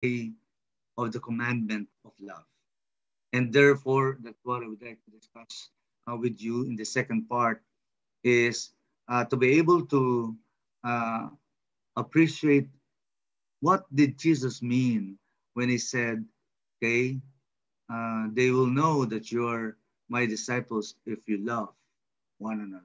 of the commandment of love. And therefore, that's what I would like to discuss with you in the second part is to be able to uh, appreciate what did Jesus mean when he said, okay, they will know that you're my disciples if you love one another.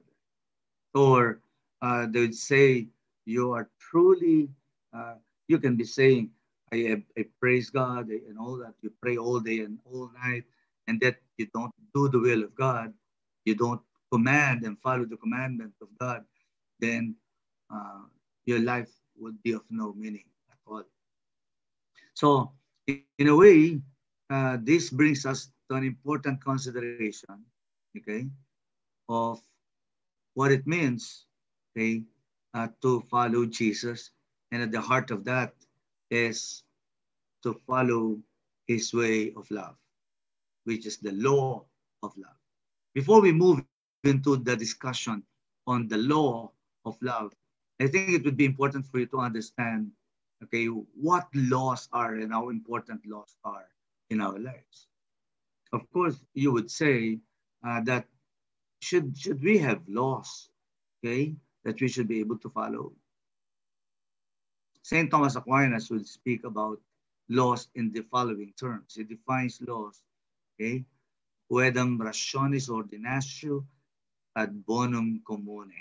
Or they would say, you are truly, uh, you can be saying, I praise God and all that. You pray all day and all night, and that you don't do the will of God, you don't command and follow the commandment of God, then uh, your life would be of no meaning at all. So, in a way, this brings us to an important consideration, okay, of what it means, okay, to follow Jesus. And at the heart of that is to follow his way of love, which is the law of love. Before we move into the discussion on the law of love, I think it would be important for you to understand, okay, what laws are and how important laws are in our lives. Of course, you would say that should we have laws, okay, that we should be able to follow? St. Thomas Aquinas would speak about laws in the following terms. He defines laws, okay, quedam rationis ordinatio ad bonum commune.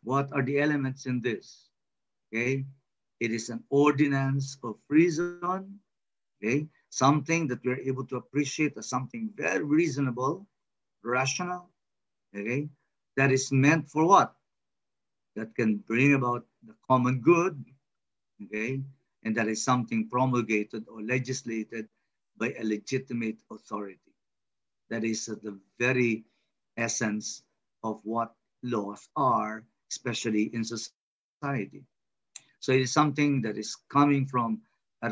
What are the elements in this? Okay, it is an ordinance of reason, okay, something that we're able to appreciate as something very reasonable, rational, okay, that is meant for what? That can bring about the common good, okay, and that is something promulgated or legislated by a legitimate authority. That is the very essence of what laws are, especially in society. So it is something that is coming from a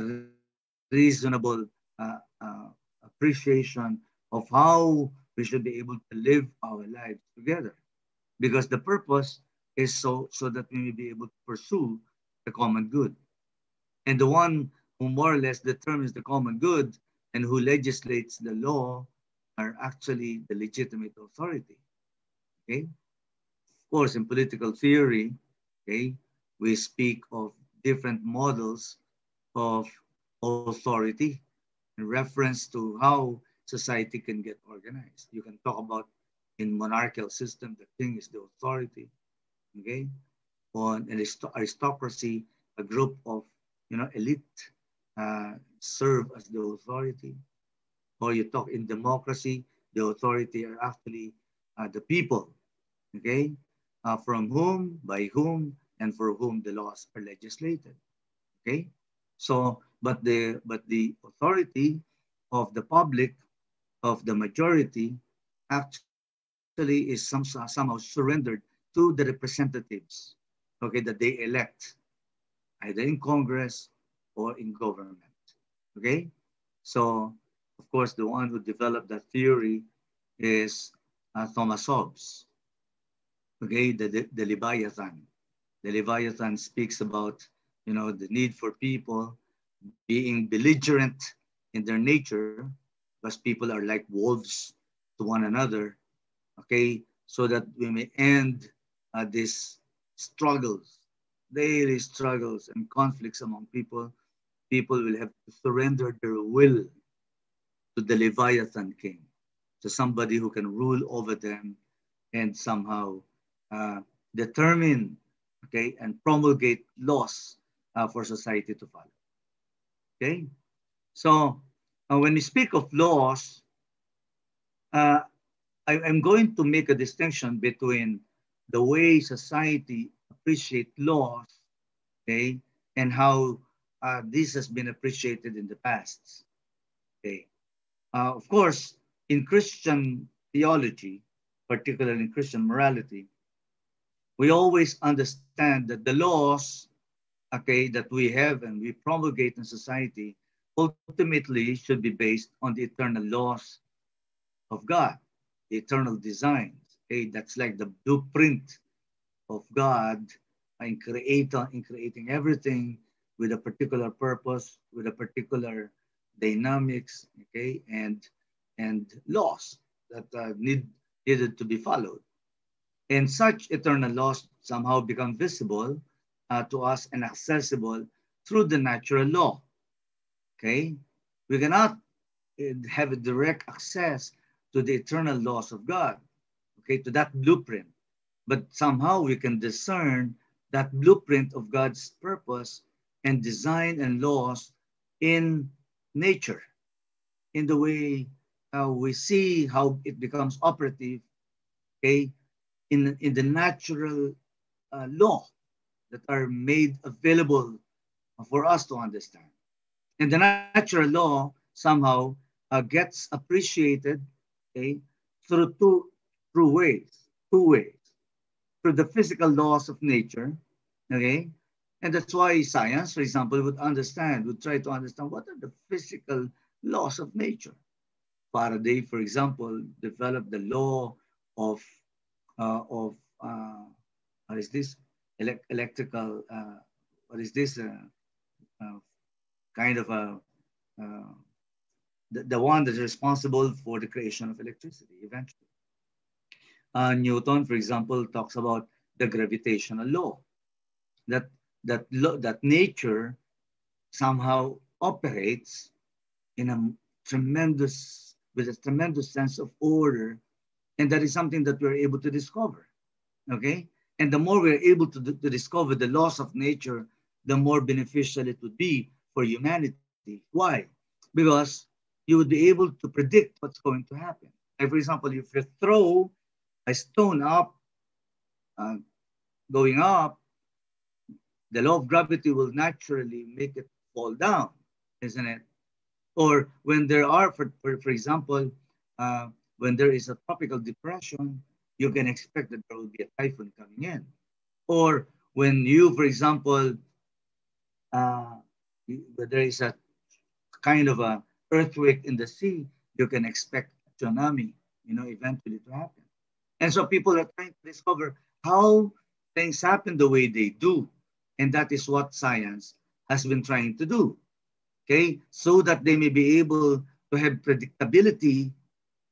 reasonable appreciation of how we should be able to live our lives together. Because the purpose is so that we may be able to pursue the common good. And the one who more or less determines the common good and who legislates the law are actually the legitimate authority. Okay? Of course, in political theory, okay, we speak of different models of authority in reference to how society can get organized. You can talk about in monarchical system, the king is the authority, okay? On an aristocracy, a group of elite serve as the authority. Or you talk in democracy, the authority are actually the people, okay? From whom, by whom, and for whom the laws are legislated, okay? So, but the authority of the public, of the majority, actually is somehow surrendered to the representatives, okay, that they elect either in Congress or in government, okay? So, of course, the one who developed that theory is Thomas Hobbes, okay, the Leviathan. The Leviathan speaks about, the need for people being belligerent in their nature, because people are like wolves to one another, okay, so that we may end these struggles, daily struggles and conflicts among people. People will have to surrender their will to the Leviathan king, to somebody who can rule over them and somehow uh, determine, okay, and promulgate laws for society to follow. Okay, so when we speak of laws, uh, I'm going to make a distinction between the way society appreciate laws, okay, and how this has been appreciated in the past. Okay, of course, in Christian theology, particularly in Christian morality, we always understand that the laws, okay, that we have and we promulgate in society ultimately should be based on the eternal laws of God, the eternal designs. Okay, that's like the blueprint of God in creating everything. with a particular purpose, with a particular dynamics, okay, and laws that needed to be followed. And such eternal laws somehow become visible to us and accessible through the natural law. Okay, we cannot have a direct access to the eternal laws of God. Okay, to that blueprint, but somehow we can discern that blueprint of God's purpose and design and laws in nature, in the way we see how it becomes operative, okay, in the natural law that are made available for us to understand. And the natural law somehow gets appreciated, okay, through through ways, two ways, through the physical laws of nature, okay, and that's why science, for example, would try to understand what are the physical laws of nature. Faraday, for example, developed the law of of what is this electrical what is this uh, kind of a uh, the one that's responsible for the creation of electricity eventually. Newton, for example, talks about the gravitational law that that nature somehow operates in a tremendous with a tremendous sense of order, and that is something that we're able to discover. Okay, and the more we're able to discover the laws of nature, the more beneficial it would be for humanity. Why? Because you would be able to predict what's going to happen. Like, for example, if you throw a stone up, uh, going up, the law of gravity will naturally make it fall down, isn't it? Or when there are, for example, uh, when there is a tropical depression, you can expect that there will be a typhoon coming in. Or when you, for example, uh, when there is a kind of a earthquake in the sea, you can expect a tsunami, eventually to happen. And so people are trying to discover how things happen the way they do. And that is what science has been trying to do, okay? So that they may be able to have predictability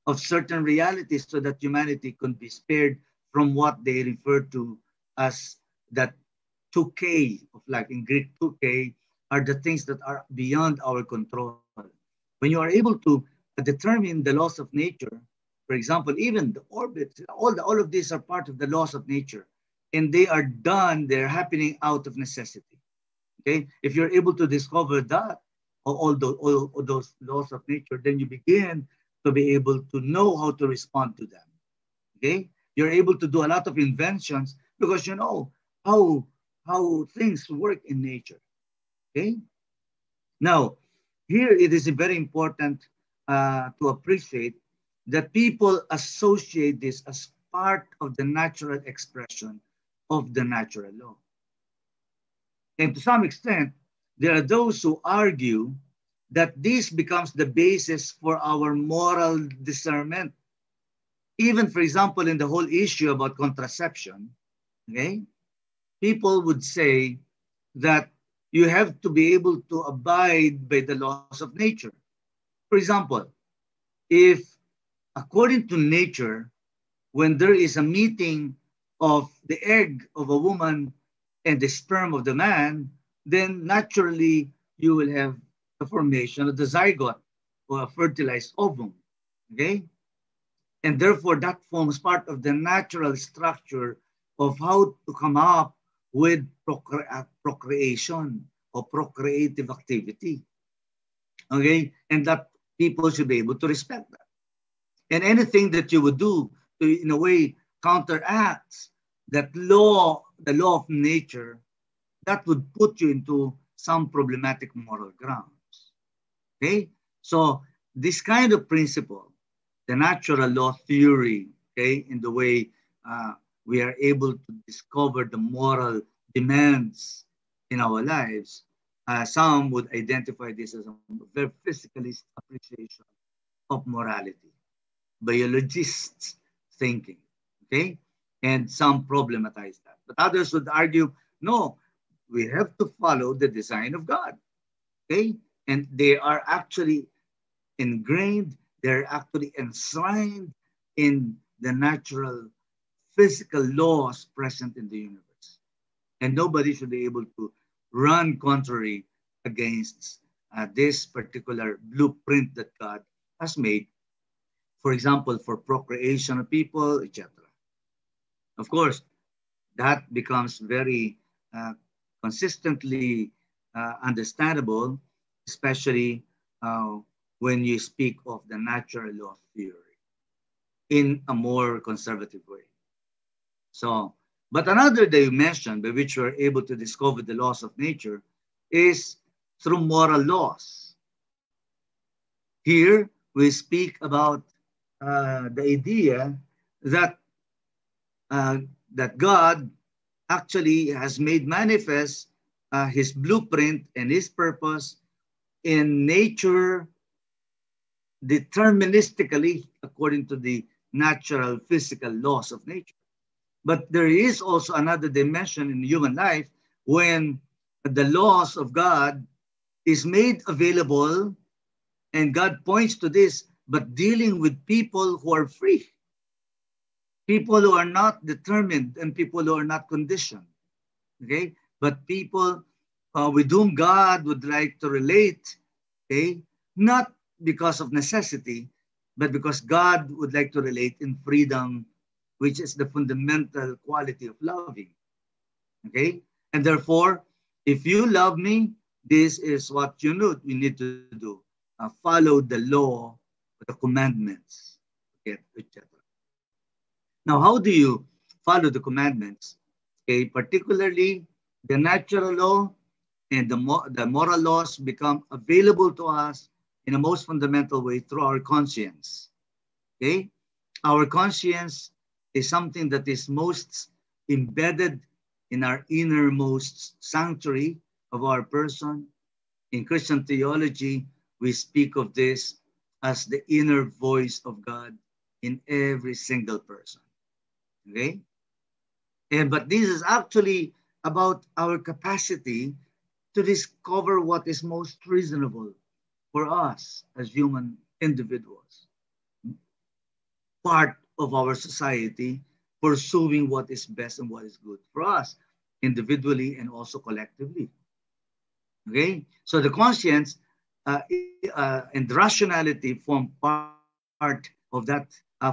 of certain realities so that humanity could be spared from what they refer to as that 2K of life. In Greek, 2K are the things that are beyond our control. When you are able to determine the laws of nature, for example, even the orbits, all of these are part of the laws of nature. And they are done, they're happening out of necessity. Okay? If you're able to discover that, all those laws of nature, then you begin to be able to know how to respond to them. Okay? You're able to do a lot of inventions because you know how things work in nature. Okay? Now, here it is very important to appreciate that people associate this as part of the natural expression of the natural law. And to some extent, there are those who argue that this becomes the basis for our moral discernment. Even, for example, in the whole issue about contraception, okay, people would say that you have to be able to abide by the laws of nature. For example, if according to nature, when there is a meeting of the egg of a woman and the sperm of the man, then naturally you will have the formation of the zygote or a fertilized ovum. Okay? And therefore, that forms part of the natural structure of how to come up with procreation or procreative activity. Okay? And that people should be able to respect that. And anything that you would do to, in a way, counteracts that law, the law of nature, that would put you into some problematic moral grounds. Okay? So this kind of principle, the natural law theory, okay, in the way we are able to discover the moral demands in our lives, some would identify this as a very physicalist appreciation of morality, biologists thinking, okay? And some problematize that. But others would argue, no, we have to follow the design of God. Okay? And they are actually ingrained, they're actually enshrined in the natural physical laws present in the universe. And nobody should be able to run contrary against this particular blueprint that God has made, for example, for procreation of people, etc. Of course, that becomes very uh, consistently understandable, especially uh, when you speak of the natural law theory in a more conservative way. So, but another dimension by which we're able to discover the laws of nature is through moral laws. Here, we speak about the idea that uh, that God actually has made manifest his blueprint and his purpose in nature deterministically according to the natural physical laws of nature. But there is also another dimension in human life when the laws of God is made available, and God points to this, but dealing with people who are free, people who are not determined, and people who are not conditioned. Okay? But people with whom God would like to relate, okay? Not because of necessity, but because God would like to relate in freedom, which is the fundamental quality of loving. Okay? And therefore, if you love me, this is what you need to do. Follow the law, the commandments, okay, etc. Now, how do you follow the commandments? Okay, particularly the natural law and the moral laws become available to us in a most fundamental way through our conscience. Okay? Our conscience is something that is most embedded in our innermost sanctuary of our person. In Christian theology, we speak of this as the inner voice of God in every single person. Okay? But this is actually about our capacity to discover what is most reasonable for us as human individuals, part of our society, pursuing what is best and what is good for us individually and also collectively. Okay? So the conscience and rationality form part of that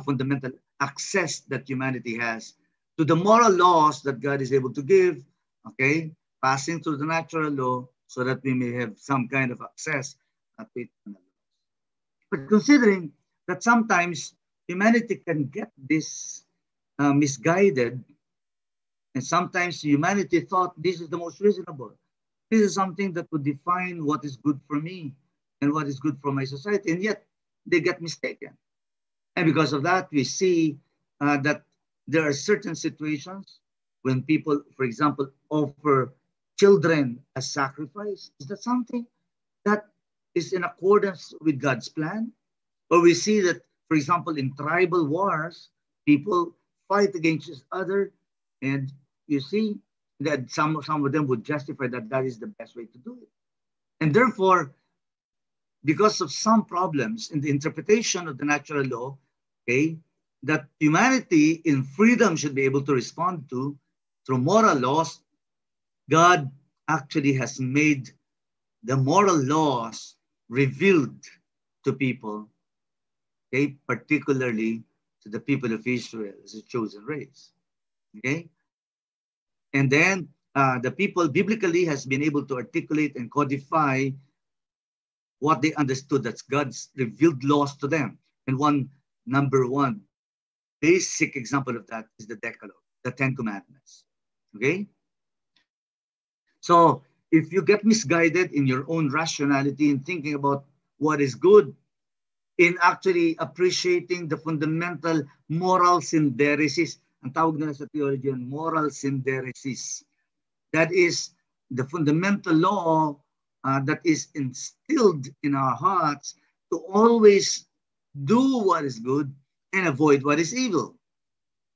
fundamental access that humanity has to the moral laws that God is able to give, okay, passing through the natural law so that we may have some kind of access to eternal laws. But considering that sometimes humanity can get this misguided, and sometimes humanity thought this is the most reasonable. This is something that would define what is good for me and what is good for my society, and yet they get mistaken. And because of that, we see that there are certain situations when people, for example, offer children as sacrifice. Is that something that is in accordance with God's plan? Or we see that, for example, in tribal wars, people fight against each other, and you see that some of them would justify that that is the best way to do it. And therefore, because of some problems in the interpretation of the natural law, okay, that humanity in freedom should be able to respond to through moral laws, God actually has made the moral laws revealed to people, okay, particularly to the people of Israel as a chosen race. Okay, and then the people biblically has been able to articulate and codify what they understood. That's God's revealed laws to them. And number one basic example of that is the Decalogue, the Ten Commandments. Okay? So if you get misguided in your own rationality in thinking about what is good, in actually appreciating the fundamental moral synderesis, ang tawag nila sa theology, moral synderesis. That is the fundamental law that is instilled in our hearts to always do what is good and avoid what is evil.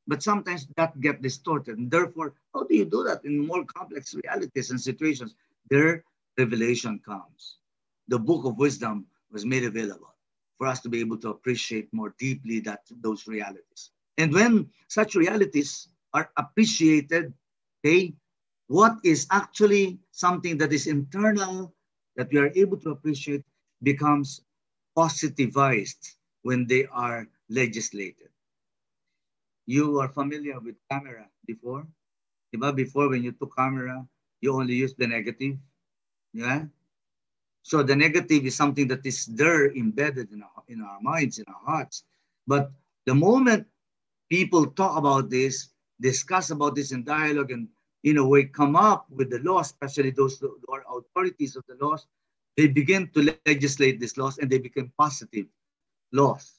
But sometimes that get distorted. And therefore, how do you do that in more complex realities and situations? There, revelation comes. The book of wisdom was made available for us to be able to appreciate more deeply those realities. And when such realities are appreciated, okay, what is actually something that is internal that we are able to appreciate becomes positivized when they are legislated. You are familiar with camera before? Diba? Before, when you took camera, you only use the negative. Yeah? So the negative is something that is there embedded in our minds, in our hearts. But the moment people talk about this, discuss about this in dialogue, and in a way come up with the laws, especially those who are authorities of the laws, they begin to legislate these laws and they become positive laws.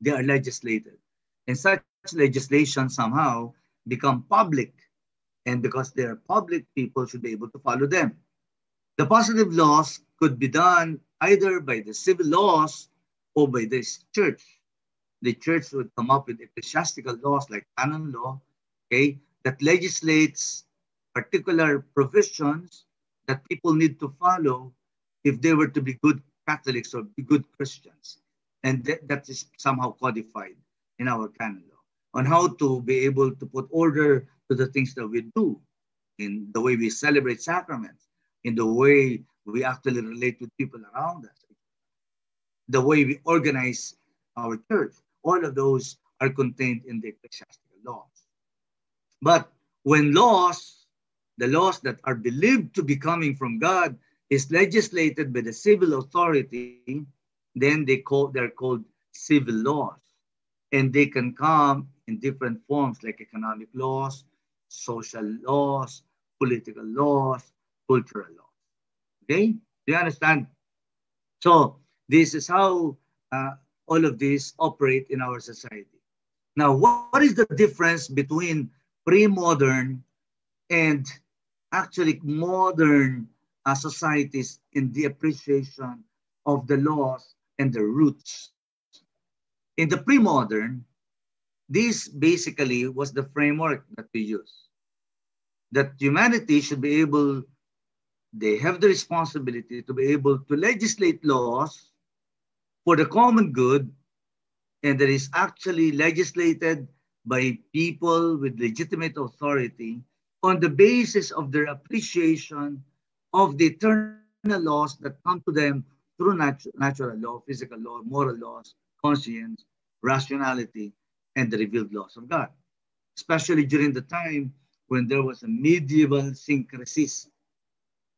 They are legislated. And such legislation somehow become public. And because they are public, people should be able to follow them. The positive laws could be done either by the civil laws or by this church. The church would come up with ecclesiastical laws like canon law, okay, that legislates particular provisions that people need to follow if they were to be good Catholics or be good Christians. And that is somehow codified in our canon law on how to be able to put order to the things that we do, in the way we celebrate sacraments, in the way we actually relate with people around us, the way we organize our church. All of those are contained in the ecclesiastical laws. But when the laws that are believed to be coming from God, is legislated by the civil authority, then they're called civil laws. And they can come in different forms like economic laws, social laws, political laws, cultural laws. Okay? Do you understand? So this is how all of these operate in our society. Now, what is the difference between pre-modern and actually modern societies in the appreciation of the laws and the roots? In the pre-modern, this basically was the framework that we use. That humanity should be able, they have the responsibility to be able to legislate laws for the common good, and that is actually legislated by people with legitimate authority on the basis of their appreciation of the eternal laws that come to them through natural law, physical law, moral laws, conscience, rationality, and the revealed laws of God. Especially during the time when there was a medieval syncresis.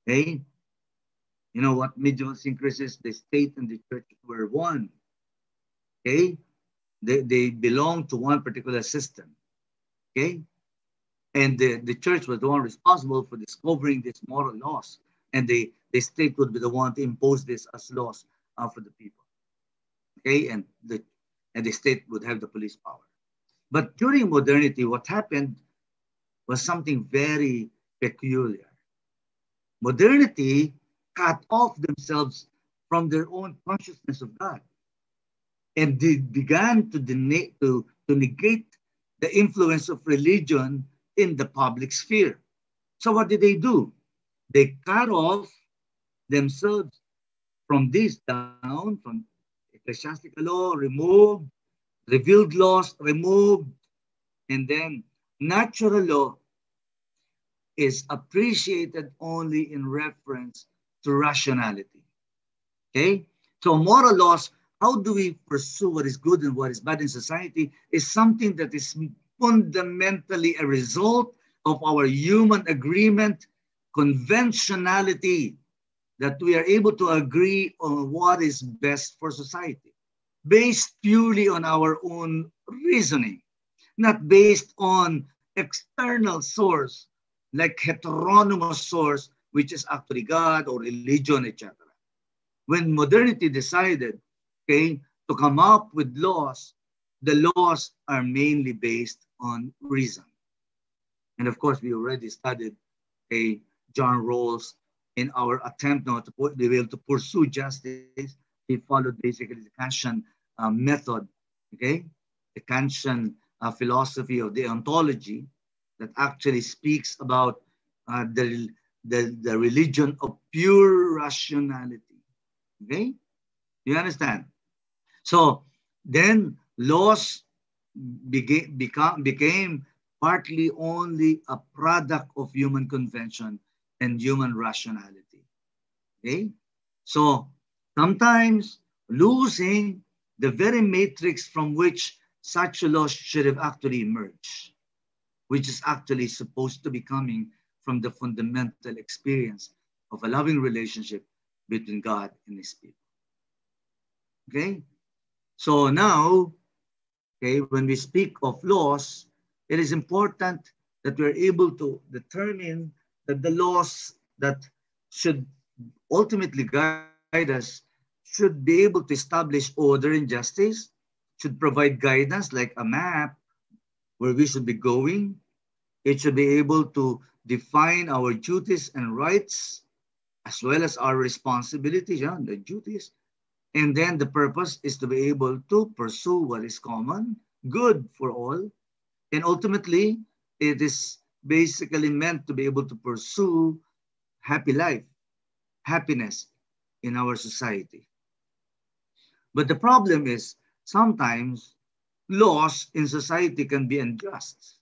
Okay? You know what medieval syncresis? The state and the church were one. Okay? They belong to one particular system. Okay? And the church was the one responsible for discovering these moral laws. And the state would be the one to impose this as laws for the people. Okay? And the state would have the police power. But during modernity, what happened was something very peculiar. Modernity cut off themselves from their own consciousness of God. And they began to negate the influence of religion in the public sphere. So what did they do? They cut off themselves from this down, from ecclesiastical law, removed, revealed laws, removed, and then natural law is appreciated only in reference to rationality. Okay? So moral laws, how do we pursue what is good and what is bad in society, is something that is fundamentally a result of our human agreement, conventionality, that we are able to agree on what is best for society, based purely on our own reasoning, not based on external source, like heteronymous source, which is actually God or religion, etc. When modernity decided, okay, to come up with laws, the laws are mainly based on reason. And of course, we already studied John Rawls in our attempt now to be able to pursue justice. He followed basically the Kantian method, okay? The Kantian philosophy of the ontology that actually speaks about the religion of pure rationality. Okay? You understand? So then laws became partly only a product of human convention and human rationality. Okay? So sometimes losing the very matrix from which such a law should have actually emerged, which is actually supposed to be coming from the fundamental experience of a loving relationship between God and his people. Okay? So now, okay, when we speak of laws, it is important that we're able to determine that the laws that should ultimately guide us should be able to establish order and justice, should provide guidance like a map where we should be going. It should be able to define our duties and rights as well as our responsibilities, yeah, the duties. And then the purpose is to be able to pursue what is common, good for all. And ultimately, it is basically meant to be able to pursue happy life, happiness in our society. But the problem is sometimes laws in society can be unjust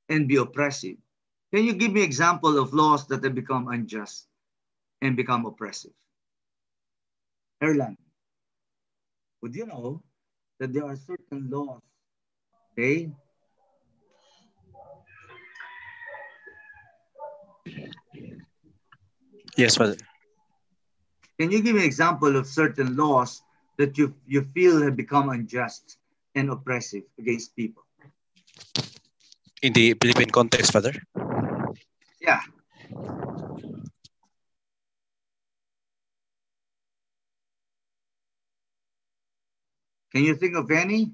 and be oppressive. Can you give me example of laws that have become unjust and become oppressive? Erland, would you know that there are certain laws, okay? Yes, Father. Can you give me an example of certain laws that you feel have become unjust and oppressive against people? In the Philippine context, Father. Yeah. Can you think of any?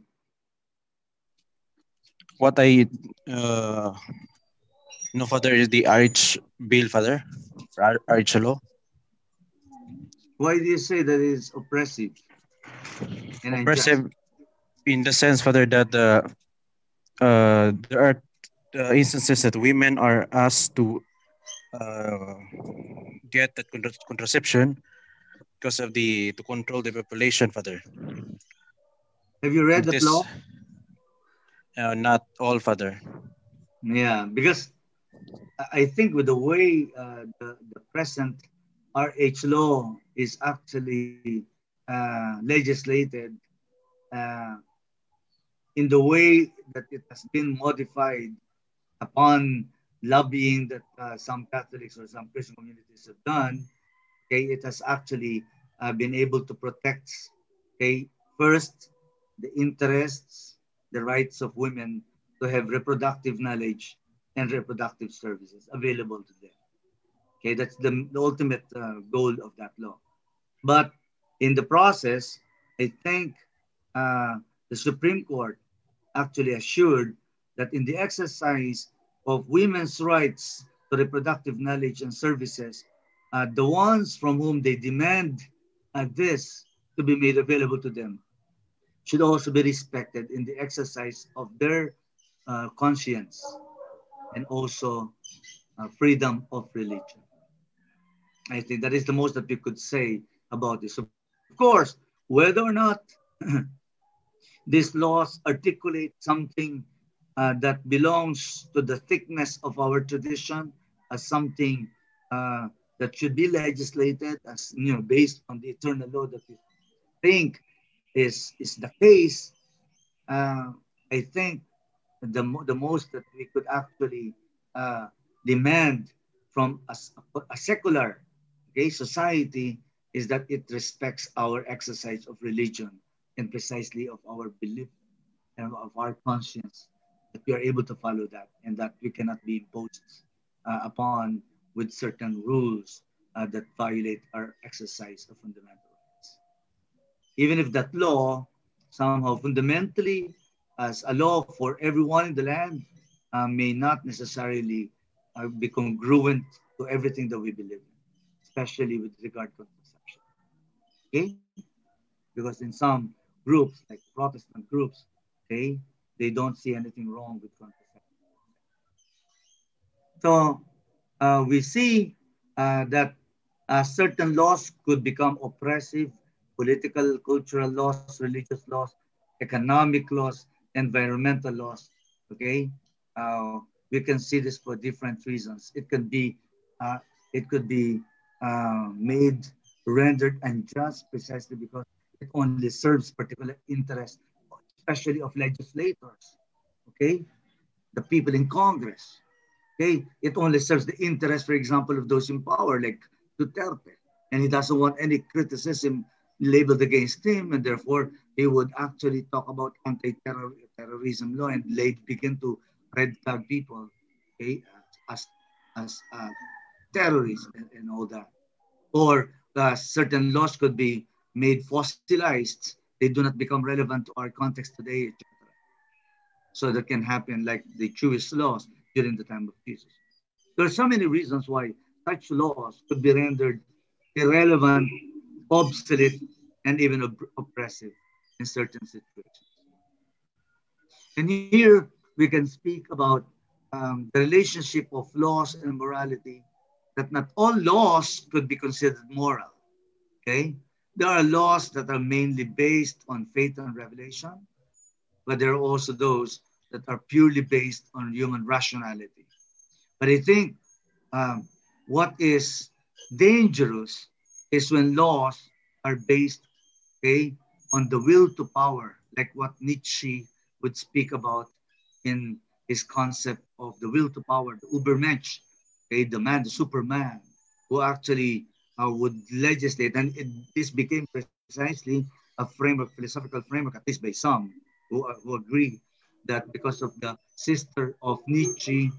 What I know, Father, is the Arch Bill, Father, Arch Law. Why do you say that is oppressive and unjust? Oppressive in the sense, Father, that there are instances that women are asked to uh, get that contraception because of the to control the population, Father. Have you read And it that is law? not all, Father. Yeah, because I think with the way the present RH law is actually legislated uh, in the way that it has been modified upon lobbying that some Catholics or some Christian communities have done, okay, it has actually been able to protect, okay, first the interests, the rights of women to have reproductive knowledge and reproductive services available to them. Okay, that's the ultimate goal of that law. But in the process, I think uh, the Supreme Court actually assured that in the exercise of women's rights to reproductive knowledge and services, the ones from whom they demand this to be made available to them should also be respected in the exercise of their conscience and also freedom of religion. I think that is the most that we could say about this. Of course, whether or not these laws articulate something that belongs to the thickness of our tradition as something that should be legislated as based on the eternal law that we think is the case. Uh, I think the most that we could actually uh, demand from a secular, okay, society is that it respects our exercise of religion and precisely of our belief and of our conscience, that we are able to follow that and that we cannot be imposed upon with certain rules that violate our exercise of fundamental rights. Even if that law somehow fundamentally as a law for everyone in the land may not necessarily be congruent to everything that we believe in, especially with regard to conception. Okay? Because in some groups, like Protestant groups, okay, they don't see anything wrong with contraception. So we see that certain laws could become oppressive, political, cultural laws, religious laws, economic laws, environmental laws. Okay, we can see this for different reasons. Uh, it could be made rendered unjust precisely because it only serves particular interests, especially of legislators. Okay, the people in Congress. Okay, it only serves the interest, for example, of those in power, like Duterte, and he doesn't want any criticism labeled against him, and therefore he would actually talk about anti-terrorism law and begin to red flag people, okay, as as terrorists and all that. Or certain laws could be made fossilized; they do not become relevant to our context today, etc. So that can happen like the Jewish laws during the time of Jesus. There are so many reasons why such laws could be rendered irrelevant, obsolete, and even oppressive in certain situations. And here we can speak about the relationship of laws and morality, that not all laws could be considered moral. Okay? There are laws that are mainly based on faith and revelation, but there are also those that are purely based on human rationality. But I think um, what is dangerous is when laws are based, okay, on the will to power, like what Nietzsche would speak about in his concept of the will to power, the Übermensch, okay, the man, the Superman, who actually would legislate, and this became precisely a framework, philosophical framework, at least by some who agree that because of the sister of Nietzsche,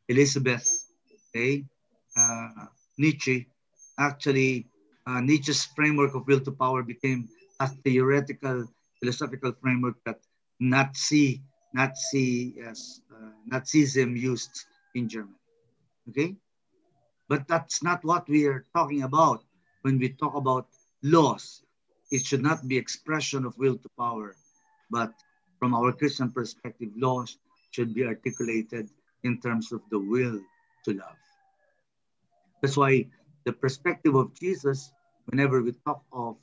Elizabeth, okay, Nietzsche, actually, Nietzsche's framework of will to power became a theoretical philosophical framework that Nazism used in Germany. Okay, but that's not what we are talking about when we talk about laws. It should not be expression of will to power, but from our Christian perspective, laws should be articulated in terms of the will to love. That's why the perspective of Jesus, whenever we talk of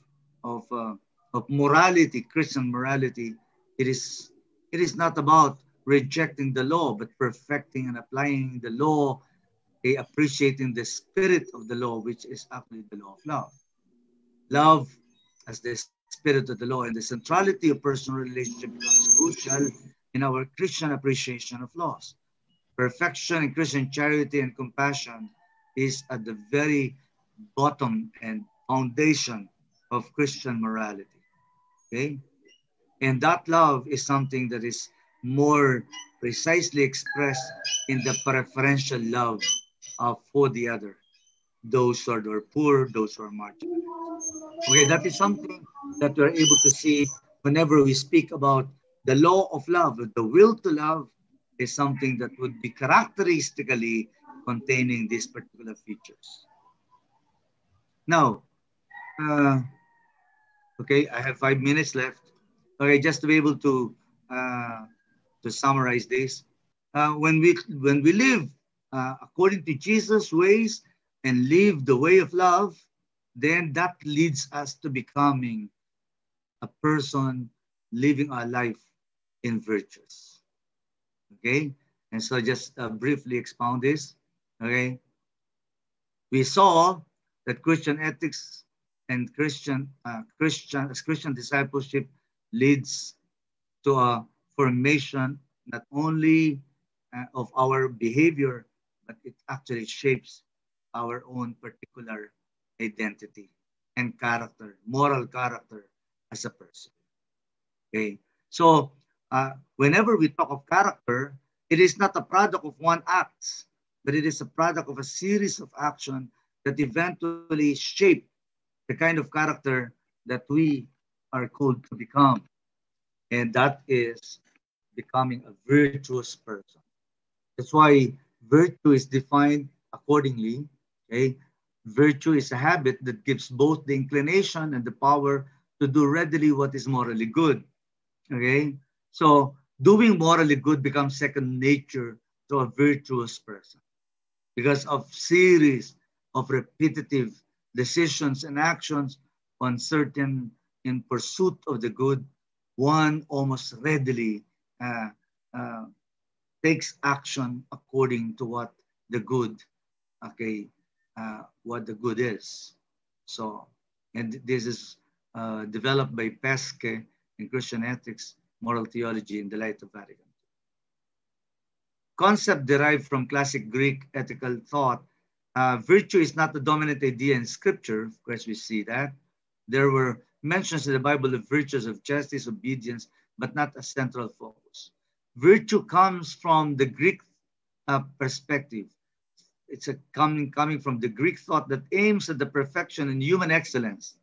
morality, Christian morality, it is it is not about rejecting the law, but perfecting and applying the law, appreciating the spirit of the law, which is actually the law of love. Love as the spirit of the law and the centrality of personal relationship becomes crucial in our Christian appreciation of laws. Perfection in Christian charity and compassion is at the very bottom and foundation of Christian morality. Okay? And that love is something that is more precisely expressed in the preferential love for the other, those who are poor, those who are marginalized. Okay, that is something that we're able to see whenever we speak about the law of love. The will to love is something that would be characteristically containing these particular features. Now, uh, okay, I have 5 minutes left. Okay, just to be able uh, to summarize this, when we live according to Jesus' ways and live the way of love, then that leads us to becoming a person living our life in virtues. Okay, and so just briefly expound this. Okay, we saw that Christian ethics and Christian discipleship leads to a formation not only of our behavior, but it actually shapes our own particular identity and character, moral character as a person. Okay, so whenever we talk of character, it is not a product of one act, but it is a product of a series of action that eventually shape the kind of character that we are called to become. And that is becoming a virtuous person. That's why virtue is defined accordingly. Okay, virtue is a habit that gives both the inclination and the power to do readily what is morally good. Okay, so Doing morally good becomes second nature to a virtuous person because of series of repetitive decisions and actions on certain in pursuit of the good, one almost readily uh, uh, takes action according to what the good, okay, what the good is. So, and this is developed by Pesce in Christian Ethics, Moral Theology in the Light of Vatican. Concept derived from classic Greek ethical thought. Virtue is not the dominant idea in Scripture. Of course, we see that. There were mentions in the Bible of virtues of justice, obedience, but not a central focus. Virtue comes from the Greek perspective. It's coming from the Greek thought that aims at the perfection and human excellence.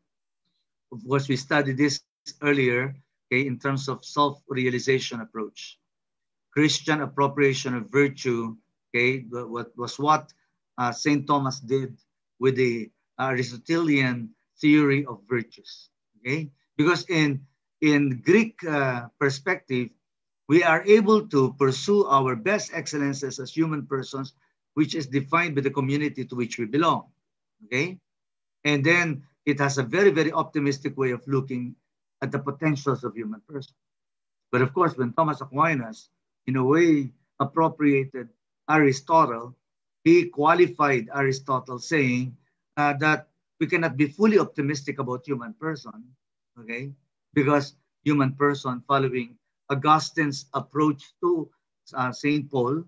Of course, we studied this earlier, okay, in terms of self-realization approach. Christian appropriation of virtue, okay, what St. Thomas did with the Aristotelian theory of virtues, okay? Because in Greek perspective, we are able to pursue our best excellences as human persons, which is defined by the community to which we belong, okay? And then it has a very, very optimistic way of looking at the potentials of human person. But of course, when Thomas Aquinas, in a way, appropriated Aristotle, he qualified Aristotle saying that we cannot be fully optimistic about human person, okay? Because human person, following Augustine's approach to St. Paul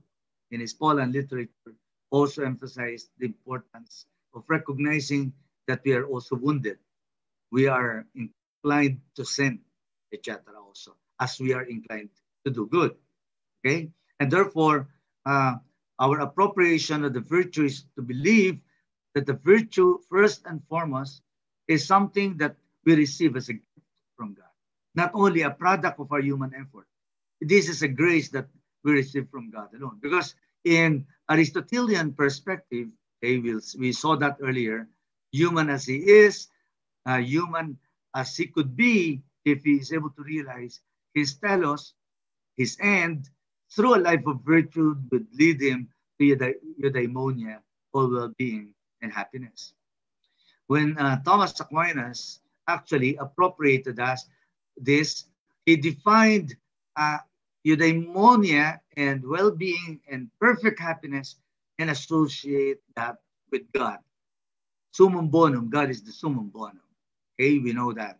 in his Pauline literature, also emphasized the importance of recognizing that we are also wounded. We are inclined to sin, etc. also, as we are inclined to do good. Okay? And therefore, our appropriation of the virtue is to believe that the virtue, first and foremost, is something that we receive as a gift from God, not only a product of our human effort. This is a grace that we receive from God alone. Because in Aristotelian perspective, okay, we saw that earlier, human as he is, human as he could be if he is able to realize his telos, his end, through a life of virtue would lead him to eudaimonia, or well-being and happiness. When Thomas Aquinas actually appropriated us this, he defined eudaimonia and well-being and perfect happiness and associate that with God. Summum bonum, God is the summum bonum. Okay, we know that.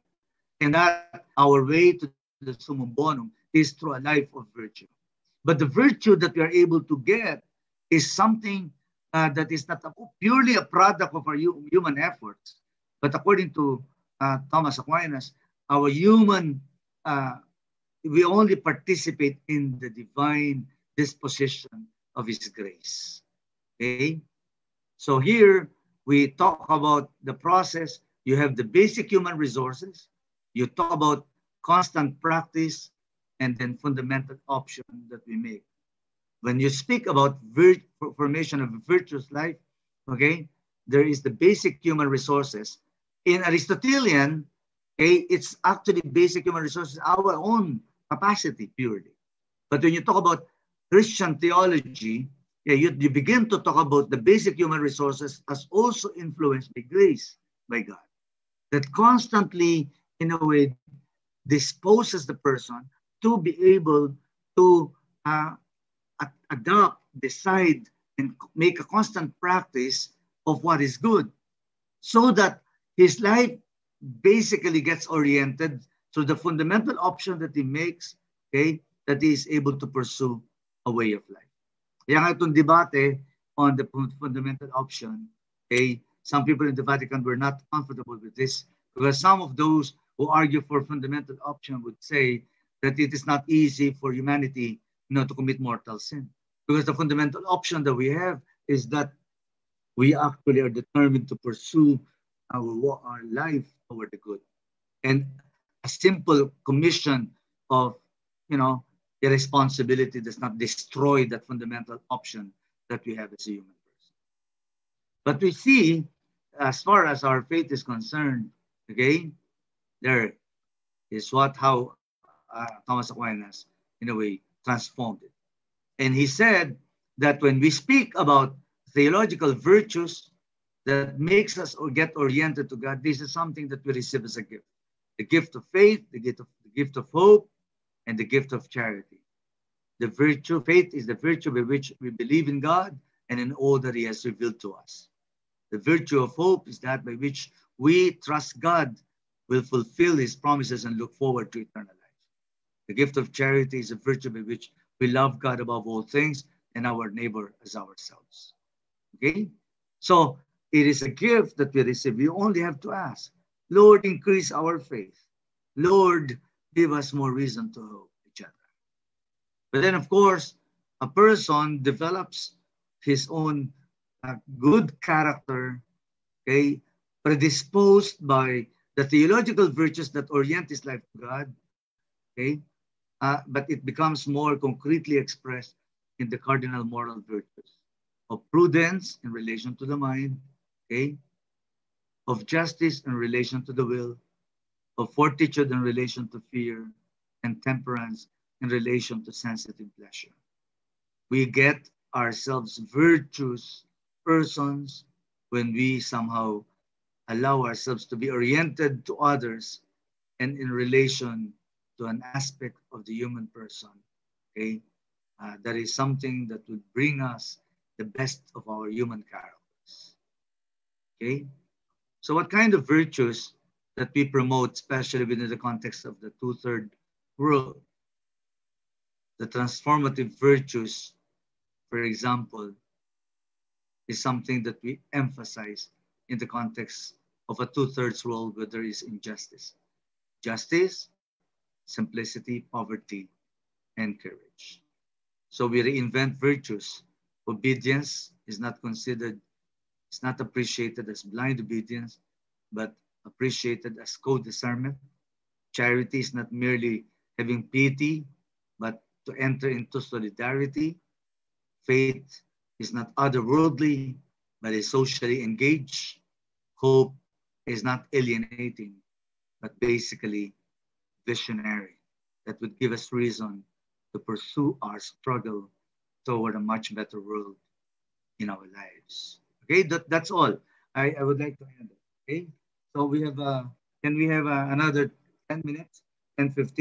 And that our way to the summum bonum is through a life of virtue. But the virtue that we are able to get is something that is not purely a product of our human efforts, but according to Thomas Aquinas, our human, we only participate in the divine disposition of His grace. Okay? So here we talk about the process. You have the basic human resources. You talk about constant practice and then fundamental option that we make. When you speak about formation of a virtuous life, okay, there is the basic human resources. In Aristotelian, okay, it's actually basic human resources, our own capacity purely. But when you talk about Christian theology, yeah, you begin to talk about the basic human resources as also influenced by grace, by God, that constantly, in a way, disposes the person to be able to adopt, decide, and make a constant practice of what is good, so that his life basically gets oriented to the fundamental option that he makes, okay, that he is able to pursue a way of life. Kaya nga itong debate on the fundamental option, okay, some people in the Vatican were not comfortable with this because some of those who argue for fundamental option would say that it is not easy for humanity, to commit mortal sin. Because the fundamental option that we have is that we actually are determined to pursue our life toward the good. And a simple commission of, irresponsibility does not destroy that fundamental option that we have as a human person. But we see, as far as our faith is concerned, okay, there is how Thomas Aquinas in a way, transformed it. And he said that when we speak about theological virtues that makes us or get oriented to God, this is something that we receive as a gift. The gift of faith, the gift of hope, and the gift of charity. The virtue, faith is the virtue by which we believe in God and in all that He has revealed to us. The virtue of hope is that by which we trust God will fulfill His promises and look forward to eternal life. The gift of charity is a virtue by which we love God above all things and our neighbor as ourselves. Okay? So it is a gift that we receive. We only have to ask, Lord, increase our faith. Lord, give us more reason to hope, etc. But then, of course, a person develops his own good character, okay, predisposed by the theological virtues that orient his life to God, okay, but it becomes more concretely expressed in the cardinal moral virtues of prudence in relation to the mind, okay, of justice in relation to the will, of fortitude in relation to fear, and temperance in relation to sensitive pleasure. We get ourselves virtuous persons when we somehow allow ourselves to be oriented to others and in relation to an aspect of the human person. Okay, that is something that would bring us the best of our human characters. Okay, so what kind of virtues that we promote, especially within the context of the two-third world? The transformative virtues, for example, is something that we emphasize in the context of a two-thirds world where there is injustice. Justice, simplicity, poverty, and courage. So we reinvent virtues. Obedience is not considered, it's not appreciated as blind obedience, but appreciated as co-discernment. Charity is not merely having pity, but to enter into solidarity. Faith is not otherworldly, but is socially engaged. Hope is not alienating, but basically visionary that would give us reason to pursue our struggle toward a much better world in our lives. Okay, that's all. I would like to end it. Okay, so we have can we have another 10 minutes, 10, 15?